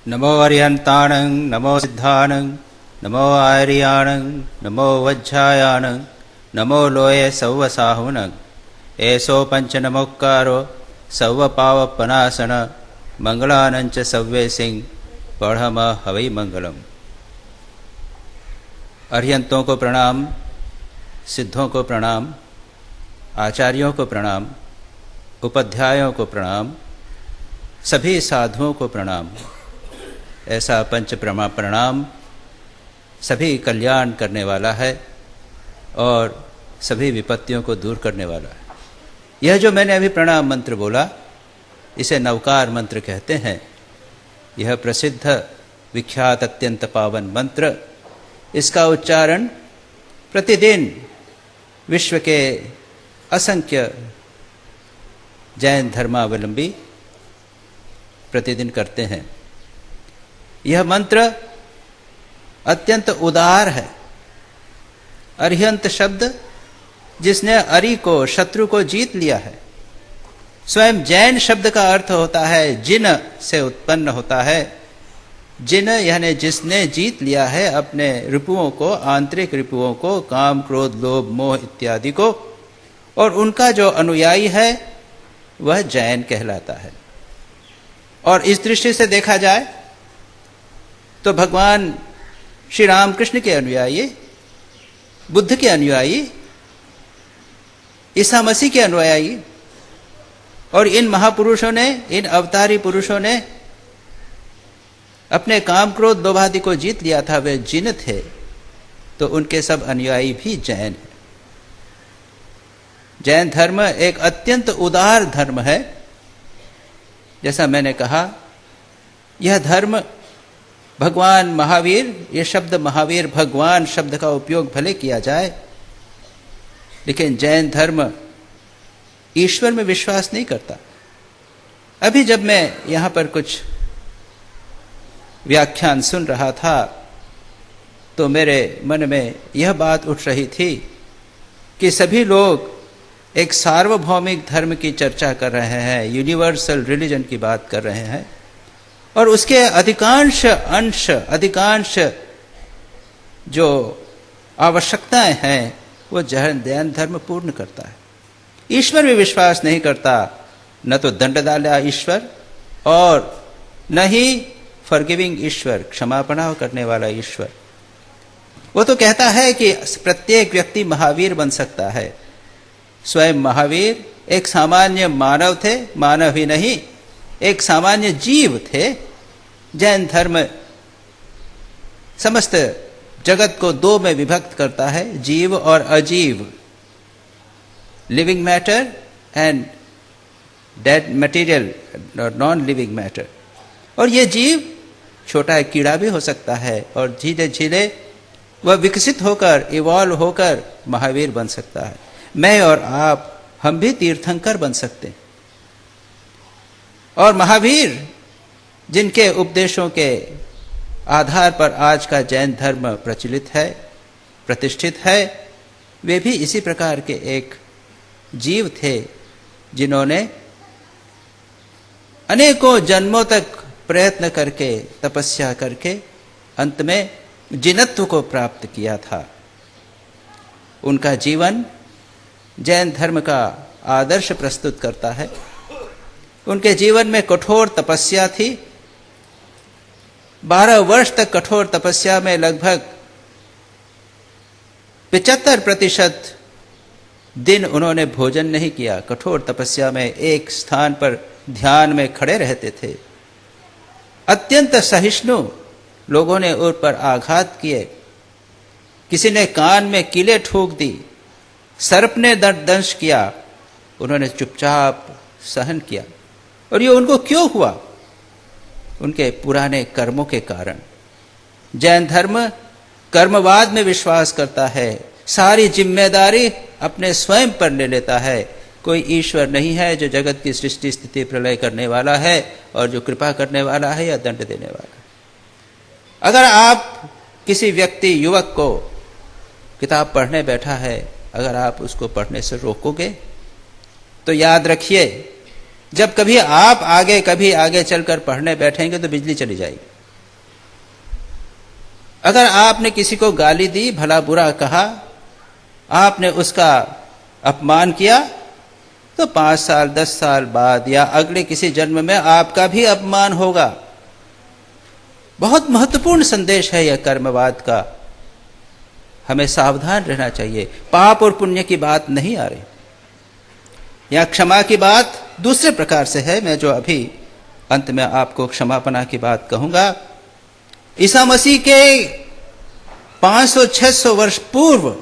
नमो अरिहन्ताणं नमो सिद्धाणं नमो आर्याणं नमो वज्झायाणं नमो लोये सौवसाहुनं एसो पंच नमोक्कारो सौवपावपनासन मंगलानंच सव्वे सिंह पढ़म हवै मंगलम। अरिहंतों को प्रणाम, सिद्धों को प्रणाम, आचार्यों को प्रणाम, उपाध्यायों को प्रणाम, सभी साधुओं को प्रणाम। ऐसा पंच प्रणाम सभी कल्याण करने वाला है और सभी विपत्तियों को दूर करने वाला है। यह जो मैंने अभी प्रणाम मंत्र बोला, इसे नवकार मंत्र कहते हैं। यह प्रसिद्ध विख्यात अत्यंत पावन मंत्र, इसका उच्चारण प्रतिदिन विश्व के असंख्य जैन धर्मावलंबी प्रतिदिन करते हैं। यह मंत्र अत्यंत उदार है। अरिहंत शब्द जिसने अरि को, शत्रु को जीत लिया है। स्वयं जैन शब्द का अर्थ होता है जिन से उत्पन्न होता है। जिन यानी जिसने जीत लिया है अपने रिपुओं को, आंतरिक रिपुओं को, काम क्रोध लोभ मोह इत्यादि को, और उनका जो अनुयायी है वह जैन कहलाता है। और इस दृष्टि से देखा जाए तो भगवान श्री रामकृष्ण के अनुयायी, बुद्ध के अनुयायी, ईसा मसीह के अनुयायी, और इन महापुरुषों ने, इन अवतारी पुरुषों ने अपने काम क्रोध लोभादि को जीत लिया था। वे जिन थे, तो उनके सब अनुयायी भी जैन हैं। जैन धर्म एक अत्यंत उदार धर्म है। जैसा मैंने कहा, यह धर्म भगवान महावीर, यह शब्द महावीर भगवान शब्द का उपयोग भले किया जाए, लेकिन जैन धर्म ईश्वर में विश्वास नहीं करता। अभी जब मैं यहां पर कुछ व्याख्यान सुन रहा था तो मेरे मन में यह बात उठ रही थी कि सभी लोग एक सार्वभौमिक धर्म की चर्चा कर रहे हैं, यूनिवर्सल रिलीजन की बात कर रहे हैं, और उसके अधिकांश अंश, अधिकांश जो आवश्यकताएं हैं वो जैन धर्म पूर्ण करता है। ईश्वर में विश्वास नहीं करता, न तो दंडदाता ईश्वर और न ही फॉरगिविंग ईश्वर, क्षमापना करने वाला ईश्वर। वो तो कहता है कि प्रत्येक व्यक्ति महावीर बन सकता है। स्वयं महावीर एक सामान्य मानव थे, मानव ही नहीं, एक सामान्य जीव थे। जैन धर्म समस्त जगत को दो में विभक्त करता है, जीव और अजीव, living matter and dead material और नॉन लिविंग मैटर। और ये जीव छोटा एक कीड़ा भी हो सकता है और धीरे धीरे वह विकसित होकर, इवॉल्व होकर महावीर बन सकता है। मैं और आप, हम भी तीर्थंकर बन सकते हैं। और महावीर जिनके उपदेशों के आधार पर आज का जैन धर्म प्रचलित है, प्रतिष्ठित है, वे भी इसी प्रकार के एक जीव थे जिन्होंने अनेकों जन्मों तक प्रयत्न करके, तपस्या करके अंत में जिनत्व को प्राप्त किया था। उनका जीवन जैन धर्म का आदर्श प्रस्तुत करता है। उनके जीवन में कठोर तपस्या थी। 12 वर्ष तक कठोर तपस्या में लगभग 75% दिन उन्होंने भोजन नहीं किया। कठोर तपस्या में एक स्थान पर ध्यान में खड़े रहते थे। अत्यंत सहिष्णु, लोगों ने उन पर आघात किए, किसी ने कान में कीले ठोक दी, सर्प ने दंश किया, उन्होंने चुपचाप सहन किया। और ये उनको क्यों हुआ? उनके पुराने कर्मों के कारण। जैन धर्म कर्मवाद में विश्वास करता है, सारी जिम्मेदारी अपने स्वयं पर ले लेता है। कोई ईश्वर नहीं है जो जगत की सृष्टि स्थिति प्रलय करने वाला है और जो कृपा करने वाला है या दंड देने वाला है। अगर आप किसी व्यक्ति, युवक को किताब पढ़ने बैठा है, अगर आप उसको पढ़ने से रोकोगे तो याद रखिए जब कभी आगे चलकर पढ़ने बैठेंगे तो बिजली चली जाएगी। अगर आपने किसी को गाली दी, भला बुरा कहा, आपने उसका अपमान किया, तो 5 साल 10 साल बाद या अगले किसी जन्म में आपका भी अपमान होगा। बहुत महत्वपूर्ण संदेश है यह कर्मवाद का। हमें सावधान रहना चाहिए। पाप और पुण्य की बात नहीं आ रही, या क्षमा की बात दूसरे प्रकार से है। मैं जो अभी अंत में आपको क्षमापना की बात कहूंगा, ईसा मसीह के 500-600 वर्ष पूर्व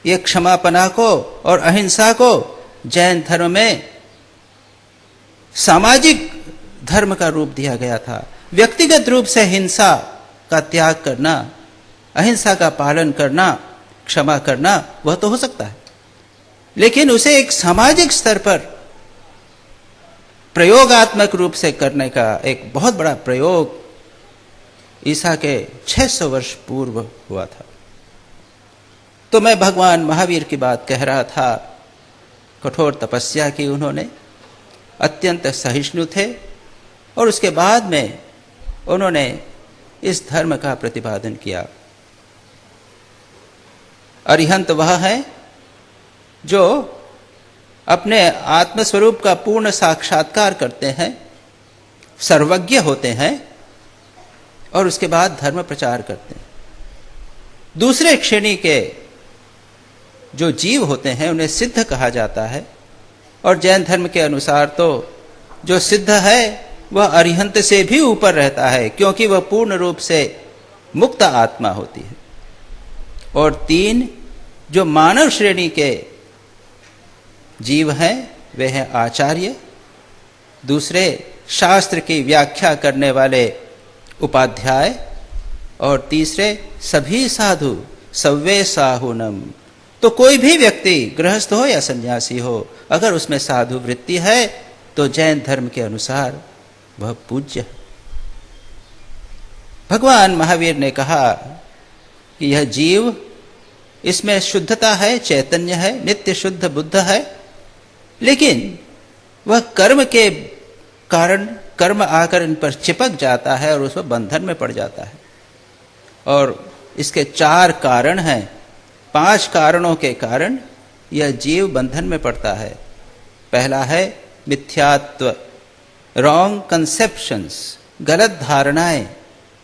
ये क्षमापना को और अहिंसा को जैन धर्म में सामाजिक धर्म का रूप दिया गया था। व्यक्तिगत रूप से हिंसा का त्याग करना, अहिंसा का पालन करना, क्षमा करना, वह तो हो सकता है, लेकिन उसे एक सामाजिक स्तर पर प्रयोगात्मक रूप से करने का एक बहुत बड़ा प्रयोग ईसा के 600 वर्ष पूर्व हुआ था। तो मैं भगवान महावीर की बात कह रहा था। कठोर तपस्या की उन्होंने, अत्यंत सहिष्णु थे, और उसके बाद में उन्होंने इस धर्म का प्रतिपादन किया। अरिहंत वह है जो अपने आत्मस्वरूप का पूर्ण साक्षात्कार करते हैं, सर्वज्ञ होते हैं, और उसके बाद धर्म प्रचार करते हैं। दूसरे श्रेणी के जो जीव होते हैं उन्हें सिद्ध कहा जाता है, और जैन धर्म के अनुसार तो जो सिद्ध है वह अरिहंत से भी ऊपर रहता है, क्योंकि वह पूर्ण रूप से मुक्त आत्मा होती है। और 3 जो मानव श्रेणी के जीव हैं वे हैं आचार्य, दूसरे शास्त्र की व्याख्या करने वाले उपाध्याय, और तीसरे सभी साधु, सव्वे साहुनम। तो कोई भी व्यक्ति गृहस्थ हो या सन्यासी हो, अगर उसमें साधु वृत्ति है तो जैन धर्म के अनुसार वह पूज्य है। भगवान महावीर ने कहा कि यह जीव, इसमें शुद्धता है, चैतन्य है, नित्य शुद्ध बुद्ध है, लेकिन वह कर्म के कारण कर्म आकर इन पर चिपक जाता है और उसमें बंधन में पड़ जाता है। और इसके 4 कारण हैं। 5 कारणों के कारण यह जीव बंधन में पड़ता है। पहला है मिथ्यात्व, रॉन्ग कंसेप्शंस, गलत धारणाएं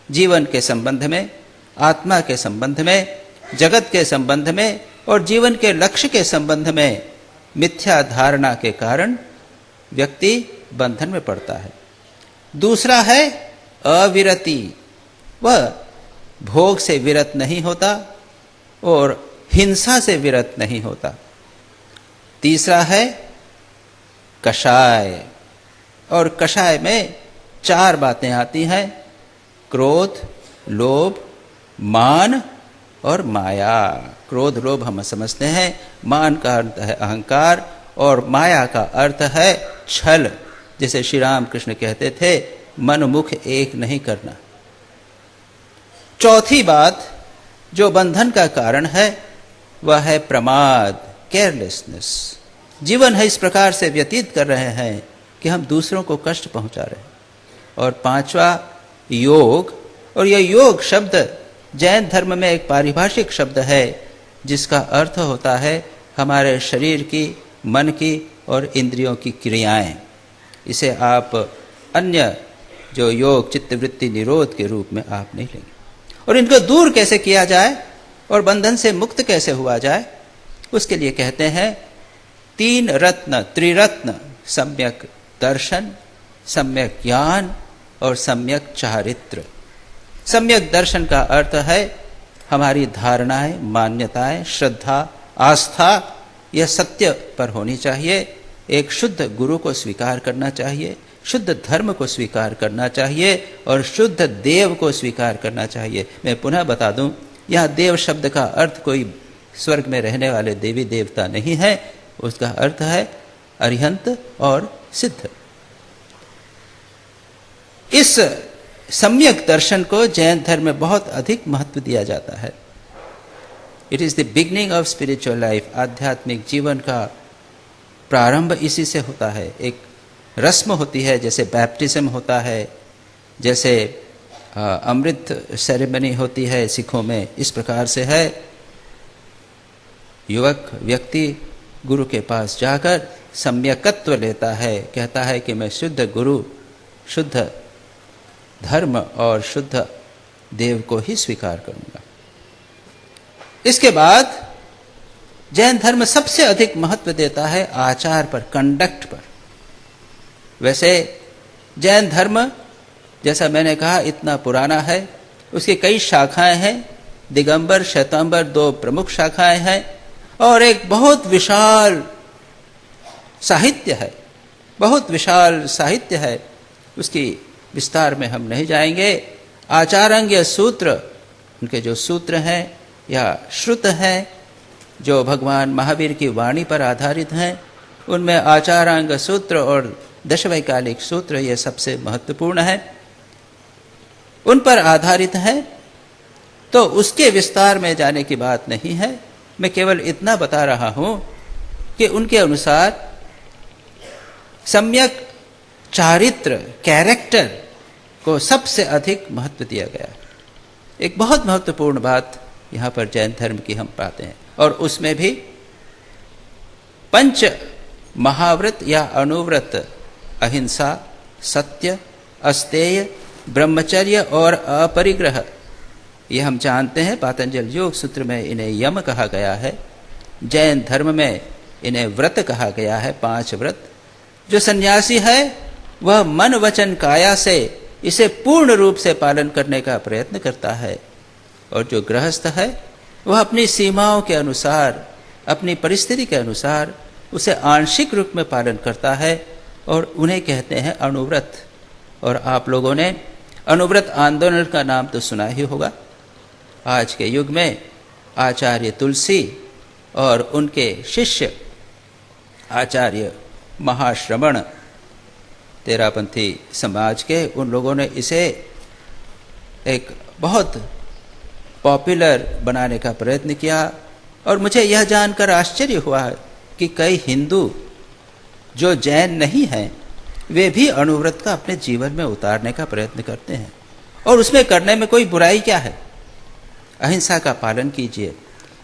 जीवन के संबंध में, आत्मा के संबंध में, जगत के संबंध में और जीवन के लक्ष्य के संबंध में मिथ्या धारणा के कारण व्यक्ति बंधन में पड़ता है। दूसरा है अविरति, वह भोग से विरत नहीं होता और हिंसा से विरत नहीं होता। तीसरा है कषाय, और कषाय में 4 बातें आती हैं: क्रोध, लोभ, मान और माया। क्रोध लोभ हम समझते हैं, मान का अर्थ है अहंकार और माया का अर्थ है छल। जैसे श्री राम कृष्ण कहते थे, मन मुख एक नहीं करना। चौथी बात जो बंधन का कारण है वह है प्रमाद, केयरलेसनेस। जीवन है इस प्रकार से व्यतीत कर रहे हैं कि हम दूसरों को कष्ट पहुंचा रहे हैं। और 5वां योग, और यह योग शब्द जैन धर्म में एक पारिभाषिक शब्द है जिसका अर्थ होता है हमारे शरीर की, मन की और इंद्रियों की क्रियाएं। इसे आप अन्य जो योग चित्तवृत्ति निरोध के रूप में आप नहीं लेंगे। और इनको दूर कैसे किया जाए और बंधन से मुक्त कैसे हुआ जाए, उसके लिए कहते हैं 3 रत्न, त्रिरत्न: सम्यक दर्शन, सम्यक ज्ञान और सम्यक चारित्र। सम्यक दर्शन का अर्थ है हमारी धारणाएं, मान्यताएं, श्रद्धा, आस्था यह सत्य पर होनी चाहिए। एक शुद्ध गुरु को स्वीकार करना चाहिए, शुद्ध धर्म को स्वीकार करना चाहिए और शुद्ध देव को स्वीकार करना चाहिए। मैं पुनः बता दूं, यह देव शब्द का अर्थ कोई स्वर्ग में रहने वाले देवी देवता नहीं है, उसका अर्थ है अरिहंत और सिद्ध। इस सम्यक दर्शन को जैन धर्म में बहुत अधिक महत्व दिया जाता है। It is the beginning of spiritual life. आध्यात्मिक जीवन का प्रारंभ इसी से होता है। एक रस्म होती है, जैसे बैप्टिज्म होता है, जैसे अमृत सेरेमनी होती है सिखों में, इस प्रकार से है। युवक व्यक्ति गुरु के पास जाकर सम्यकत्व लेता है, कहता है कि मैं शुद्ध गुरु, शुद्ध धर्म और शुद्ध देव को ही स्वीकार करूंगा। इसके बाद जैन धर्म सबसे अधिक महत्व देता है आचार पर, कंडक्ट पर। वैसे जैन धर्म, जैसा मैंने कहा, इतना पुराना है, उसकी कई शाखाएं हैं। दिगंबर, श्वेतांबर 2 प्रमुख शाखाएं हैं और एक बहुत विशाल साहित्य है, बहुत विशाल साहित्य है। उसकी विस्तार में हम नहीं जाएंगे। आचारांग्य सूत्र, उनके जो सूत्र हैं या श्रुत हैं, जो भगवान महावीर की वाणी पर आधारित हैं, उनमें आचारांग सूत्र और दशवैकालिक सूत्र ये सबसे महत्वपूर्ण है, उन पर आधारित है। तो उसके विस्तार में जाने की बात नहीं है। मैं केवल इतना बता रहा हूं कि उनके अनुसार सम्यक चारित्र, कैरेक्टर को सबसे अधिक महत्व दिया गया है। एक बहुत महत्वपूर्ण बात यहाँ पर जैन धर्म की हम पाते हैं। और उसमें भी 5 महाव्रत या अनुव्रत, अहिंसा, सत्य, अस्तेय, ब्रह्मचर्य और अपरिग्रह, ये हम जानते हैं। पातंजल योग सूत्र में इन्हें यम कहा गया है। जैन धर्म में इन्हें व्रत कहा गया है, 5 व्रत। जो सन्यासी है वह मन वचन काया से इसे पूर्ण रूप से पालन करने का प्रयत्न करता है, और जो गृहस्थ है वह अपनी सीमाओं के अनुसार, अपनी परिस्थिति के अनुसार उसे आंशिक रूप में पालन करता है, और उन्हें कहते हैं अनुव्रत। और आप लोगों ने अनुव्रत आंदोलन का नाम तो सुना ही होगा। आज के युग में आचार्य तुलसी और उनके शिष्य आचार्य महाश्रमण, तेरापंथी समाज के, उन लोगों ने इसे एक बहुत पॉपुलर बनाने का प्रयत्न किया। और मुझे यह जानकर आश्चर्य हुआ कि कई हिंदू जो जैन नहीं हैं, वे भी अनुव्रत का अपने जीवन में उतारने का प्रयत्न करते हैं। और उसमें करने में कोई बुराई क्या है? अहिंसा का पालन कीजिए।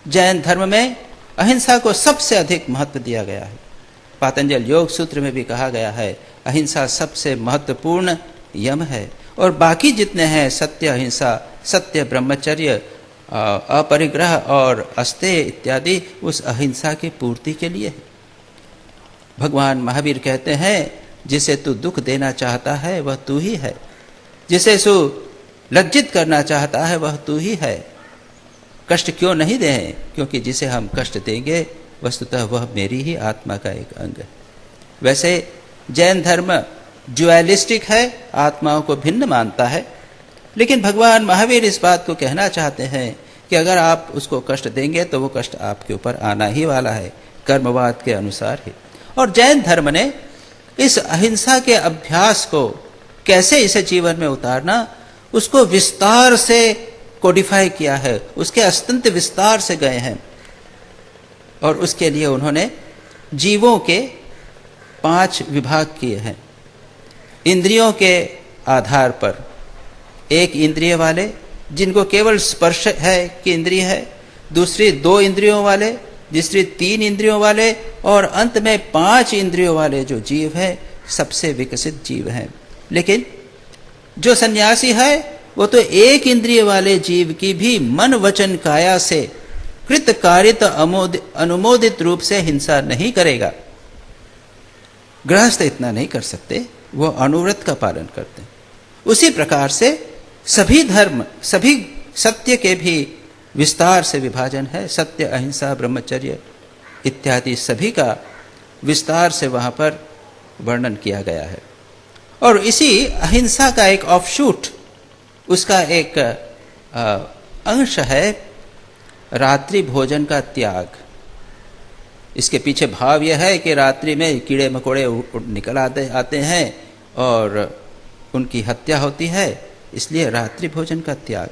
जैन धर्म में अहिंसा को सबसे अधिक महत्व दिया गया है। पातंजल योग सूत्र में भी कहा गया है अहिंसा सबसे महत्वपूर्ण यम है, और बाकी जितने हैं, सत्य, अहिंसा, सत्य, ब्रह्मचर्य, अपरिग्रह और अस्तेय इत्यादि, उस अहिंसा की पूर्ति के लिए है। भगवान महावीर कहते हैं जिसे तू दुख देना चाहता है वह तू ही है, जिसे तू लज्जित करना चाहता है वह तू ही है। कष्ट क्यों नहीं दें? क्योंकि जिसे हम कष्ट देंगे वस्तुतः वह मेरी ही आत्मा का एक अंग है। वैसे जैन धर्म ड्युअलिस्टिक है, आत्माओं को भिन्न मानता है, लेकिन भगवान महावीर इस बात को कहना चाहते हैं कि अगर आप उसको कष्ट देंगे तो वो कष्ट आपके ऊपर आना ही वाला है, कर्मवाद के अनुसार ही। और जैन धर्म ने इस अहिंसा के अभ्यास को कैसे इसे जीवन में उतारना, उसको विस्तार से कोडिफाई किया है, उसके अत्यंत विस्तार से गए हैं। और उसके लिए उन्होंने जीवों के 5 विभाग किए हैं। इंद्रियों के आधार पर, एक इंद्रिय वाले जिनको केवल स्पर्श है कि इंद्रिय है, दूसरी 2 इंद्रियों वाले, तीसरी 3 इंद्रियों वाले, और अंत में 5 इंद्रियों वाले जो जीव हैं सबसे विकसित जीव हैं। लेकिन जो सन्यासी है वो तो 1 इंद्रिय वाले जीव की भी मन वचन काया से कृत कारित अनुमोदित रूप से हिंसा नहीं करेगा। गृहस्थ इतना नहीं कर सकते, वो अनुव्रत का पालन करते हैं। उसी प्रकार से सभी धर्म, सभी सत्य के भी विस्तार से विभाजन है। सत्य, अहिंसा, ब्रह्मचर्य इत्यादि सभी का विस्तार से वहां पर वर्णन किया गया है। और इसी अहिंसा का एक ऑफशूट, उसका एक अंश है रात्रि भोजन का त्याग। इसके पीछे भाव यह है कि रात्रि में कीड़े मकोड़े निकल आते हैं और उनकी हत्या होती है, इसलिए रात्रि भोजन का त्याग।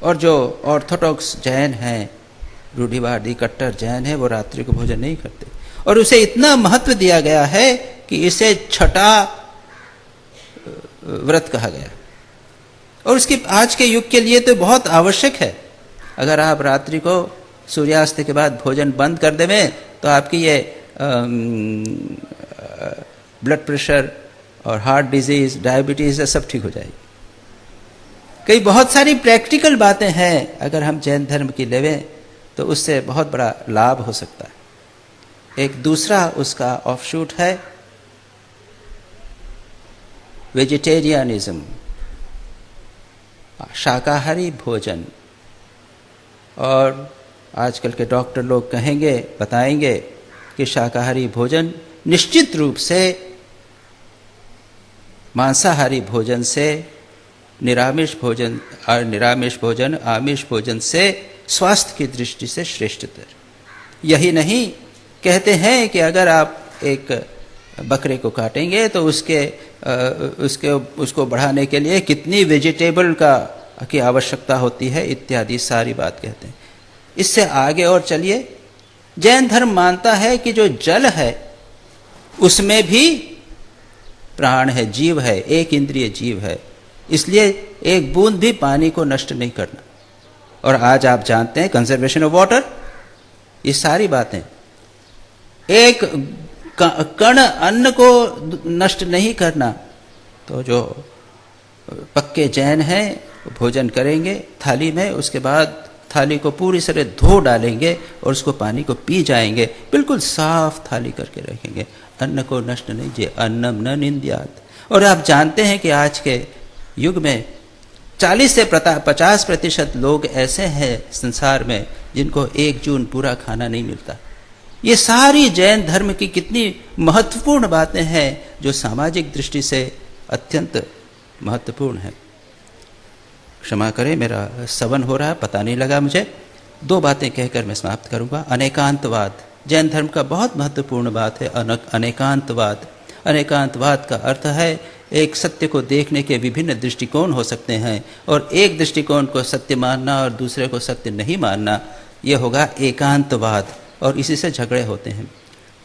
और जो ऑर्थोडॉक्स जैन हैं, रूढ़िवादी कट्टर जैन हैं, वो रात्रि को भोजन नहीं करते। और उसे इतना महत्व दिया गया है कि इसे छठा व्रत कहा गया। और उसकी आज के युग के लिए तो बहुत आवश्यक है। अगर आप रात्रि को सूर्यास्त के बाद भोजन बंद कर देवें तो आपकी ये ब्लड प्रेशर और हार्ट डिजीज, डायबिटीज सब ठीक हो जाएगी। कई बहुत सारी प्रैक्टिकल बातें हैं, अगर हम जैन धर्म की लेवें तो उससे बहुत बड़ा लाभ हो सकता है। एक दूसरा उसका ऑफशूट है वेजिटेरियनिज्म, शाकाहारी भोजन। और आजकल के डॉक्टर लोग कहेंगे, बताएंगे कि शाकाहारी भोजन निश्चित रूप से मांसाहारी भोजन से, निरामिष भोजन आमिष भोजन से स्वास्थ्य की दृष्टि से श्रेष्ठतर। यही नहीं, कहते हैं कि अगर आप एक बकरे को काटेंगे तो उसको बढ़ाने के लिए कितनी वेजिटेबल की आवश्यकता होती है, इत्यादि सारी बात कहते हैं। इससे आगे और चलिए, जैन धर्म मानता है कि जो जल है उसमें भी प्राण है, जीव है, एक इंद्रिय जीव है, इसलिए एक बूंद भी पानी को नष्ट नहीं करना। और आज आप जानते हैं कंजर्वेशन ऑफ वाटर, ये सारी बातें। एक कण अन्न को नष्ट नहीं करना। तो जो पक्के जैन हैं भोजन करेंगे थाली में, उसके बाद थाली को पूरी तरह धो डालेंगे और उसको पानी को पी जाएंगे, बिल्कुल साफ थाली करके रखेंगे, अन्न को नष्ट नहीं, जे अन्नम न निंद्यात। और आप जानते हैं कि आज के युग में 40 से 50% लोग ऐसे हैं संसार में जिनको 1 जून पूरा खाना नहीं मिलता। ये सारी जैन धर्म की कितनी महत्वपूर्ण बातें हैं जो सामाजिक दृष्टि से अत्यंत महत्वपूर्ण है। क्षमा करें, मेरा सवन हो रहा है, पता नहीं लगा मुझे। 2 बातें कहकर मैं समाप्त करूंगा। अनेकांतवाद जैन धर्म का बहुत महत्वपूर्ण बात है। अनेकांतवाद, अनेकांतवाद का अर्थ है एक सत्य को देखने के विभिन्न दृष्टिकोण हो सकते हैं, और एक दृष्टिकोण को सत्य मानना और दूसरे को सत्य नहीं मानना, यह होगा एकांतवाद, और इसी से झगड़े होते हैं।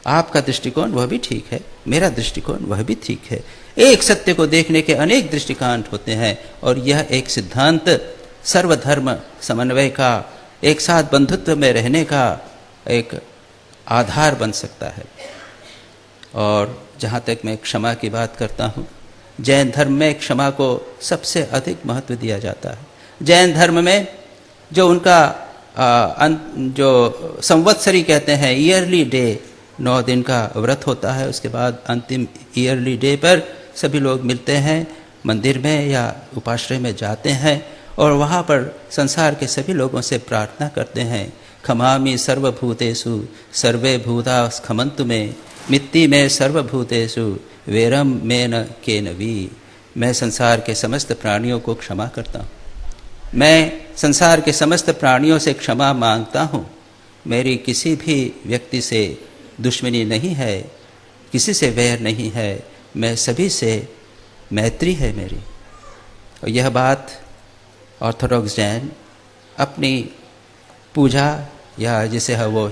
आपका दृष्टिकोण वह भी ठीक है, मेरा दृष्टिकोण वह भी ठीक है। एक सत्य को देखने के अनेक दृष्टिकोण होते हैं, और यह एक सिद्धांत सर्वधर्म समन्वय का, एक साथ बंधुत्व में रहने का एक आधार बन सकता है। और जहाँ तक मैं क्षमा की बात करता हूँ, जैन धर्म में क्षमा को सबसे अधिक महत्व दिया जाता है। जैन धर्म में जो उनका जो संवत्सरी कहते हैं, ईयरली डे, 9 दिन का व्रत होता है, उसके बाद अंतिम ईयरली डे पर सभी लोग मिलते हैं मंदिर में या उपाश्रय में जाते हैं, और वहाँ पर संसार के सभी लोगों से प्रार्थना करते हैं, खमामि सर्वभूतेषु सर्वे भूता खमन्तु मे, मित्ति में सर्वभूतेषु वेरम मेन केनवी। मैं संसार के समस्त प्राणियों को क्षमा करता हूँ, मैं संसार के समस्त प्राणियों से क्षमा मांगता हूँ। मेरी किसी भी व्यक्ति से दुश्मनी नहीं है, किसी से वैर नहीं है, मैं सभी से मैत्री है मेरी। और यह बात ऑर्थोडॉक्स जैन अपनी पूजा, या जिसे है वो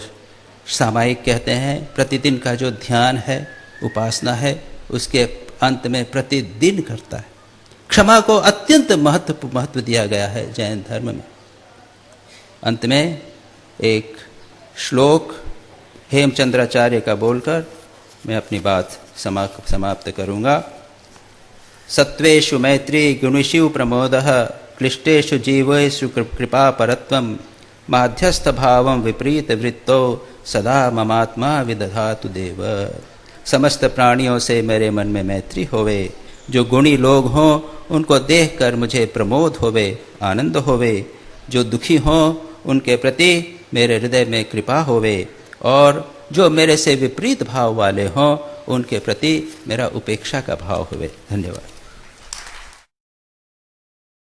सामायिक कहते हैं, प्रतिदिन का जो ध्यान है, उपासना है, उसके अंत में प्रतिदिन करता है। क्षमा को अत्यंत महत्व दिया गया है जैन धर्म में। अंत में एक श्लोक हेमचंद्राचार्य का बोलकर मैं अपनी बात समाप्त करूंगा। सत्वेषु मैत्री गुणेषु प्रमोदः क्लिष्टेषु जीवेषु कृपा परत्वं माध्यस्थ भावं विपरीत वृत्तो सदा ममात्मा विदधातु देव। समस्त प्राणियों से मेरे मन में मैत्री होवे, जो गुणी लोग हों उनको देखकर मुझे प्रमोद होवे, आनंद होवे, जो दुखी हों उनके प्रति मेरे हृदय में कृपा होवे, और जो मेरे से विपरीत भाव वाले हों उनके प्रति मेरा उपेक्षा का भाव होवे। धन्यवाद।